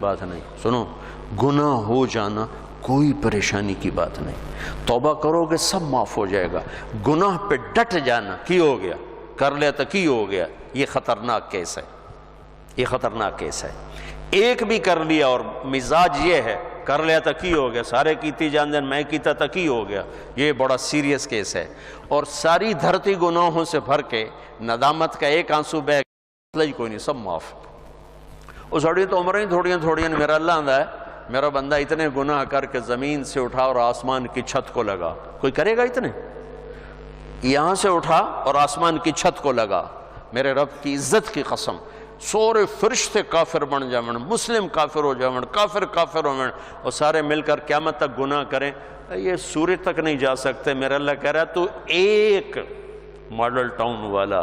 بات نہیں. سنو، گناہ ہو جانا کوئی پریشانی کی بات نہیں. توبہ کرو گے سب معاف ہو جائے گا. گناہ پہ ڈٹ جانا، کی ہو گیا کر لیا تو کی ہو گیا، یہ خطرناک کیس ہے. یہ خطرناک کیس ہے. ایک بھی کر لیا اور مزاج یہ ہے کر لیا تو کی ہو گیا، سارے کیتی جان دین میں کیتا تو کی ہو گیا، یہ بڑا سیریس کیس ہے. اور ساری دھرتی گناہوں سے بھر کے ندامت کا ایک آنسو بہ کوئی نہیں، سب معاف. وہ سڑی تو عمریں تھوڑیاں میرا اللہ آندہ ہے، میرا بندہ اتنے گناہ کر کے زمین سے اٹھا اور آسمان کی چھت کو لگا. کوئی کرے گا اتنے؟ یہاں سے اٹھا اور آسمان کی چھت کو لگا. میرے رب کی عزت کی قسم، سورے فرشتے کافر بن جاون، مسلم کافر ہو جاون، کافر ہو جاون، اور سارے مل کر قیامت تک گناہ کریں، یہ سورج تک نہیں جا سکتے. میرا اللہ کہہ رہا ہے تو ایک ماڈل ٹاؤن والا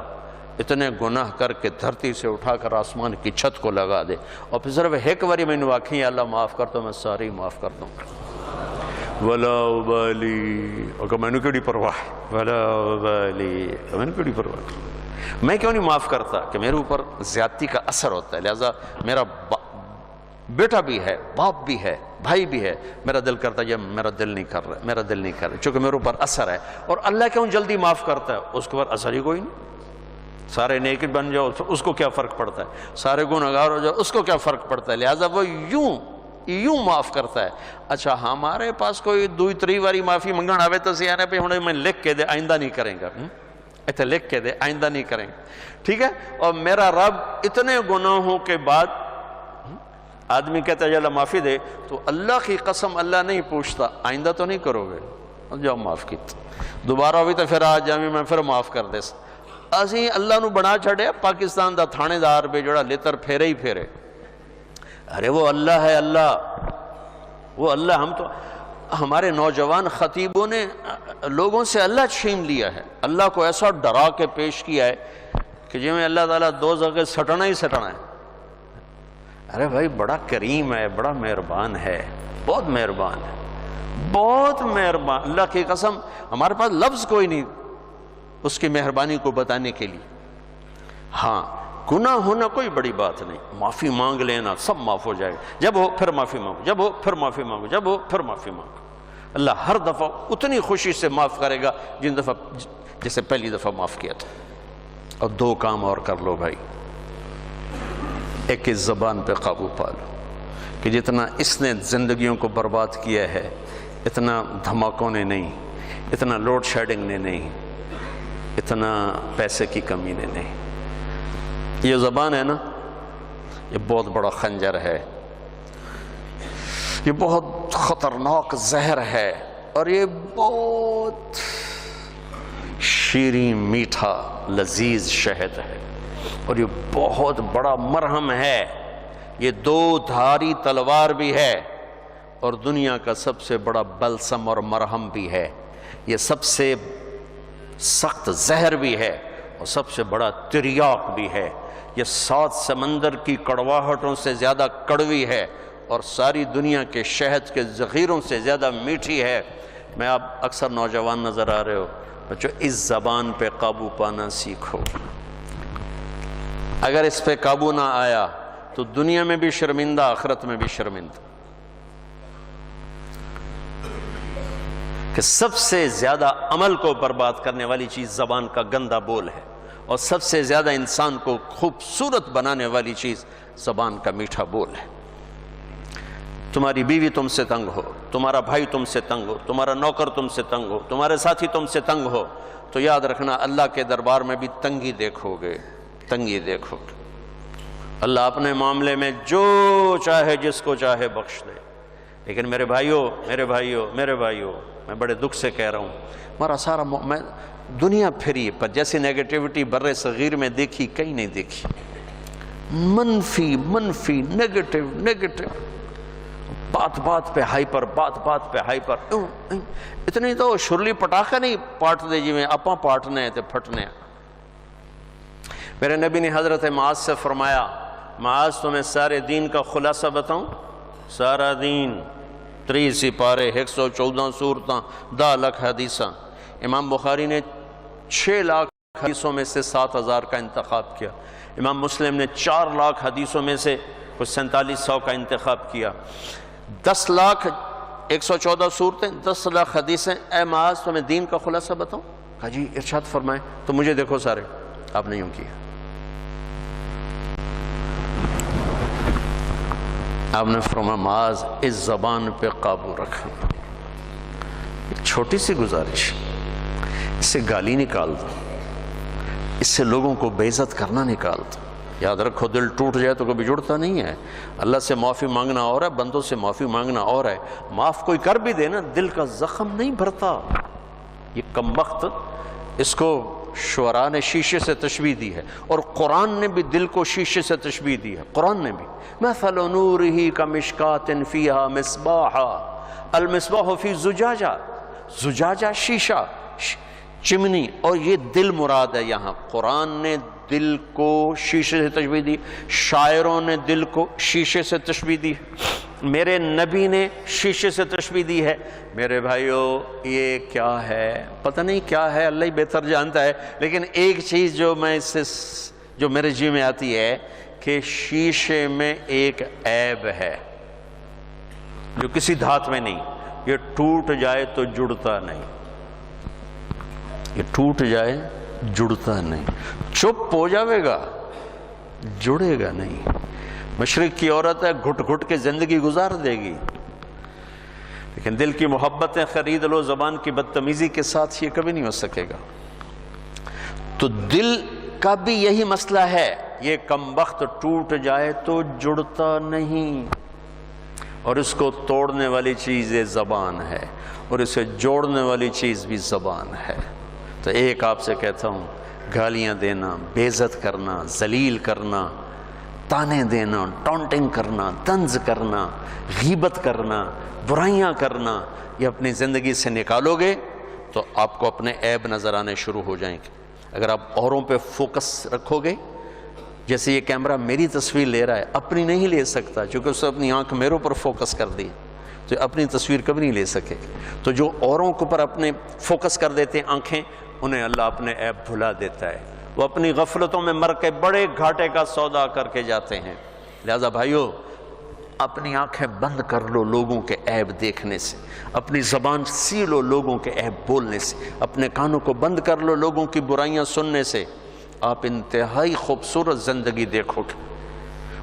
اتنے گناہ کر کے دھرتی سے اٹھا کر آسمان کی چھت کو لگا دے، اور پھر صرف ایک باری میں واقعی اللہ معاف کر تو میں ساری معاف کر دوں گا. ولا ابالی، اور میں نے کیوں پرواہ، ولا ابالی، میں نے کیوں پرواہ، میں کیوں نہیں معاف کرتا کہ میرے اوپر زیادتی کا اثر ہوتا ہے. لہذا میرا بیٹا بھی ہے، باپ بھی ہے، بھائی بھی ہے، میرا دل کرتا ہے میرا دل نہیں کر رہا، چونکہ میرے اوپر اثر ہے. اور اللہ کیوں جلدی معاف کرتا ہے؟ اس کے اوپر اثر ہی کوئی نہیں. سارے نیک بن جاؤ اس کو کیا فرق پڑتا ہے، سارے گنہگار ہو جاؤ اس کو کیا فرق پڑتا ہے. لہذا وہ یوں معاف کرتا ہے. اچھا ہمارے پاس کوئی دوئی تری واری معافی منگن آوے تو سیانے پہ ہونے میں لکھ کے دے آئندہ نہیں کریں گا، ایتھے لکھ کے دے آئندہ نہیں کریں گے، ٹھیک ہے. اور میرا رب اتنے گناہوں کے بعد آدمی کہتا ہے اللہ معافی دے، تو اللہ کی قسم اللہ نہیں پوچھتا آئندہ تو نہیں کرو گے، جاؤ معاف کی، دوبارہ ہوئی تو پھر آج جامی میں پھر معاف کر دے. اسی اللہ نو بنا چھڑے پاکستان دا تھانے دار پہ جڑا لیتر پھیرے ہی پھیرے. ارے وہ اللہ ہے، وہ اللہ. ہم تو ہمارے نوجوان خطیبوں نے لوگوں سے اللہ چھین لیا ہے، اللہ کو ایسا ڈرا کے پیش کیا ہے کہ جی میں اللہ تعالیٰ دو جگہ سٹنا ہی سٹنا ہے. ارے بھائی بڑا کریم ہے، بڑا مہربان ہے، بہت مہربان ہے، بہت مہربان. اللہ کی قسم ہمارے پاس لفظ کوئی نہیں اس کی مہربانی کو بتانے کے لیے. ہاں گناہ ہونا کوئی بڑی بات نہیں، معافی مانگ لینا سب معاف ہو جائے گا. جب ہو پھر معافی مانگو، جب ہو پھر معافی مانگو، جب ہو پھر معافی مانگو. اللہ ہر دفعہ اتنی خوشی سے معاف کرے گا جن دفعہ جیسے پہلی دفعہ معاف کیا تھا. اور دو کام اور کر لو بھائی. ایک اس زبان پہ قابو پا لو کہ جتنا اس نے زندگیوں کو برباد کیا ہے اتنا دھماکوں نے نہیں، اتنا لوڈ شیڈنگ نے نہیں، اتنا پیسے کی کمی نے نہیں. یہ زبان ہے نا، یہ بہت بڑا خنجر ہے، یہ بہت خطرناک زہر ہے، اور یہ بہت شیریں میٹھا لذیذ شہد ہے، اور یہ بہت بڑا مرہم ہے. یہ دو دھاری تلوار بھی ہے اور دنیا کا سب سے بڑا بلسم اور مرہم بھی ہے. یہ سب سے سخت زہر بھی ہے اور سب سے بڑا تریاق بھی ہے. یہ 7 سمندر کی کڑواہٹوں سے زیادہ کڑوی ہے اور ساری دنیا کے شہد کے ذخیروں سے زیادہ میٹھی ہے. میں آپ اکثر نوجوان نظر آ رہے ہو بچوں، اس زبان پہ قابو پانا سیکھو. اگر اس پہ قابو نہ آیا تو دنیا میں بھی شرمندہ، آخرت میں بھی شرمندہ. کہ سب سے زیادہ عمل کو برباد کرنے والی چیز زبان کا گندا بول ہے، اور سب سے زیادہ انسان کو خوبصورت بنانے والی چیز زبان کا میٹھا بول ہے. تمہاری بیوی تم سے تنگ ہو، تمہارا بھائی تم سے تنگ ہو، تمہارا نوکر تم سے تنگ ہو، تمہارے ساتھی تم سے تنگ ہو، تو یاد رکھنا اللہ کے دربار میں بھی تنگی دیکھو گے، تنگی دیکھو گے. اللہ اپنے معاملے میں جو چاہے جس کو چاہے بخش دے. لیکن میرے بھائیوں میں بڑے دکھ سے کہہ رہا ہوں، ہمارا سارا میں دنیا پھری پر جیسی نیگیٹیوٹی بر صغیر میں دیکھی کہیں نہیں دیکھی. منفی نیگیٹو، بات بات پہ ہائپر، اتنی تو شرلی پٹاخہ نہیں پاٹ دے جی میں اپاں پاٹنے تے پھٹنے. میرے نبی نے حضرت معاذ سے فرمایا، معاذ تمہیں سارے دین کا خلاصہ بتاؤں؟ سارا دین 30 سپارے، 114 سورتاں، 10 لاکھ حدیثاں. امام بخاری نے 6 لاکھ حدیثوں میں سے 7000 کا انتخاب کیا. امام مسلم نے 4 لاکھ حدیثوں میں سے کچھ 4700 کا انتخاب کیا، 10,114 صورتیں، 10,00,000 حدیثیں، اے معاذ تمہیں دین کا خلاصہ بتاؤں؟ کہا جی ارشاد فرمائیں۔ تو مجھے دیکھو سارے، آپ نے یوں کیا، آپ نے فرمایا معاذ اس زبان پہ قابو رکھیں، ایک چھوٹی سی گزارش، اس سے گالی نکال دو، اس سے لوگوں کو بے عزت کرنا نکال دو۔ یاد رکھو دل ٹوٹ جائے تو کبھی جڑتا نہیں ہے، اللہ سے معافی مانگنا اور ہے، بندوں سے معافی مانگنا اور ہے۔ معاف کوئی کر بھی دے نا، دل کا زخم نہیں بھرتا۔ یہ کم وقت، اس کو شعراء نے شیشے سے تشبیہ دی ہے، اور قرآن نے بھی دل کو شیشے سے تشبیہ دی ہے۔ قرآن نے بھی مثل نورہ کمشکات فیہا مصباح، المصباح فی زجاجہ، زجاجہ شیشہ، چمنی، اور یہ دل مراد ہے یہاں۔ قرآن نے دل کو شیشے سے تشبیہ دی، شاعروں نے دل کو شیشے سے تشبیہ دی، میرے نبی نے شیشے سے تشبیہ دی ہے۔ میرے بھائیو یہ کیا ہے؟ پتہ نہیں کیا ہے، اللہ ہی بہتر جانتا ہے، لیکن ایک چیز جو میں اس سے جو میرے جی میں آتی ہے کہ شیشے میں ایک عیب ہے جو کسی دھات میں نہیں، یہ ٹوٹ جائے تو جڑتا نہیں، یہ ٹوٹ جائے جڑتا نہیں، چپ ہو جاوے گا جڑے گا نہیں۔ مشرق کی عورت ہے، گھٹ گھٹ کے زندگی گزار دے گی، لیکن دل کی محبتیں خرید لو زبان کی بدتمیزی کے ساتھ، یہ کبھی نہیں ہو سکے گا۔ تو دل کا بھی یہی مسئلہ ہے، یہ کم وقت ٹوٹ جائے تو جڑتا نہیں، اور اس کو توڑنے والی چیز یہ زبان ہے، اور اسے جوڑنے والی چیز بھی زبان ہے۔ تو ایک آپ سے کہتا ہوں، گالیاں دینا، بے عزت کرنا، ذلیل کرنا، تانے دینا، ٹونٹنگ کرنا، طنز کرنا، غیبت کرنا، برائیاں کرنا، یہ اپنی زندگی سے نکالو گے تو آپ کو اپنے عیب نظر آنے شروع ہو جائیں گے۔ اگر آپ اوروں پہ فوکس رکھو گے، جیسے یہ کیمرہ میری تصویر لے رہا ہے، اپنی نہیں لے سکتا چونکہ اس نے اپنی آنکھ میرے اوپر فوکس کر دی، تو اپنی تصویر کبھی نہیں لے سکے۔ تو جو اوروں کے اوپر اپنے فوکس کر دیتے ہیں آنکھیں، انہیں اللہ اپنے عیب بھلا دیتا ہے، وہ اپنی غفلتوں میں مر کے بڑے گھاٹے کا سودا کر کے جاتے ہیں۔ لہذا بھائیو، اپنی آنکھیں بند کر لو لوگوں کے عیب دیکھنے سے، اپنی زبان سی لو لوگوں کے عیب بولنے سے، اپنے کانوں کو بند کر لو لوگوں کی برائیاں سننے سے، آپ انتہائی خوبصورت زندگی دیکھو گے۔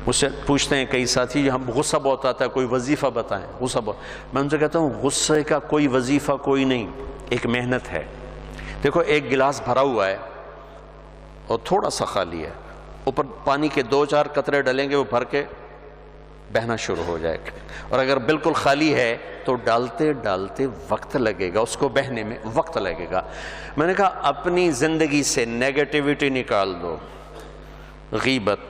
مجھ سے پوچھتے ہیں کئی ساتھی، ہم غصہ بہت آتا ہے، کوئی وظیفہ بتائیں، غصہ بہت، میں ان سے کہتا ہوں غصے کا کوئی وظیفہ کوئی نہیں، ایک محنت ہے۔ دیکھو ایک گلاس بھرا ہوا ہے اور تھوڑا سا خالی ہے، اوپر پانی کے 2-4 قطرے ڈلیں گے، وہ بھر کے بہنا شروع ہو جائے گا، اور اگر بالکل خالی ہے تو ڈالتے ڈالتے وقت لگے گا، اس کو بہنے میں وقت لگے گا۔ میں نے کہا اپنی زندگی سے نیگیٹیوٹی نکال دو، غیبت،